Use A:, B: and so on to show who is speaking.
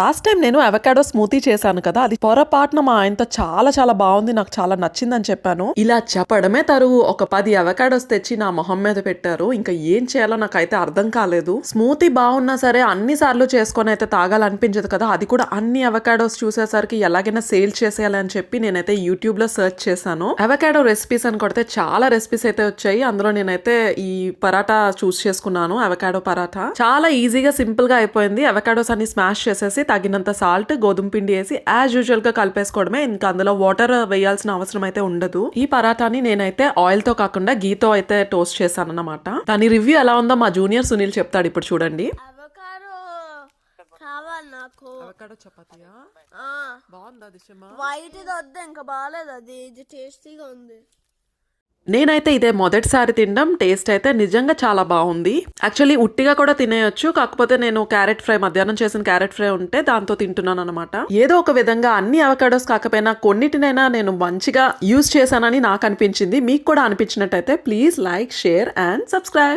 A: Last time నేను avocado smoothie చేశాను కదా, అది పొరపాటున మా ఆయనతో చాలా చాలా బాగుంది, నాకు చాలా నచ్చిందని చెప్పాను. ఇలా చెప్పడమే తరువు ఒక 10 అవకాడోస్ తెచ్చి నా మొహం మీద పెట్టారు. ఇంకా ఏం చేయాలో నాకైతే అర్థం కాలేదు. స్మూతీ బాగున్నా సరే అన్ని సార్లు చేసుకొని అయితే తాగాలనిపించదు కదా, అది కూడా అన్ని అవకాడోస్ చూసేసరికి ఎలాగైనా సేల్ చేసేయాలి అని చెప్పి నేనైతే యూట్యూబ్ లో సెర్చ్ చేశాను. అవకాడో రెసిపీస్ అని కొడితే చాలా రెసిపీస్ అయితే వచ్చాయి. అందులో నేనైతే ఈ పరాటా చూస్ చేసుకున్నాను. అవకాడో పరాటా చాలా ఈజీగా సింపుల్ గా అయిపోయింది. అవకాడోస్ అన్ని స్మాష్ చేసేసి తగినంత సాల్ట్, గోధుమ పిండి వేసి యాజ్ యూజువల్ గా కలిపేసుకోవడమే. ఇంకా అందులో వాటర్ వేయాల్సిన అవసరం అయితే ఉండదు. ఈ పరాటాని నేనైతే ఆయిల్ తో కాకుండా గీతో అయితే టోస్ట్ చేశాను అన్నమాట. దాని రివ్యూ ఎలా ఉందో మా జూనియర్ సునీల్ చెప్తాడు ఇప్పుడు చూడండి.
B: అవకాడో చపాతీయా బాగుందా దిశమా? వైట్ ఇది వద్దు, ఇంకా బాగాలేదు, అది ఇది టేస్టీగా ఉంది.
A: నేనైతే ఇదే మొదటిసారి తినడం. టేస్ట్ అయితే నిజంగా చాలా బాగుంది. యాక్చువల్లీ ఉట్టిగా కూడా తినేయొచ్చు, కాకపోతే నేను క్యారెట్ ఫ్రై, మధ్యాహ్నం చేసిన క్యారెట్ ఫ్రై ఉంటే దాంతో తింటున్నాను అనమాట. ఏదో ఒక విధంగా అన్ని అవకాడోస్ కాకపోయినా కొన్నిటినైనా నేను మంచిగా యూజ్ చేశానని నాకు అనిపించింది. మీకు కూడా అనిపించినట్టయితే please like, share and subscribe.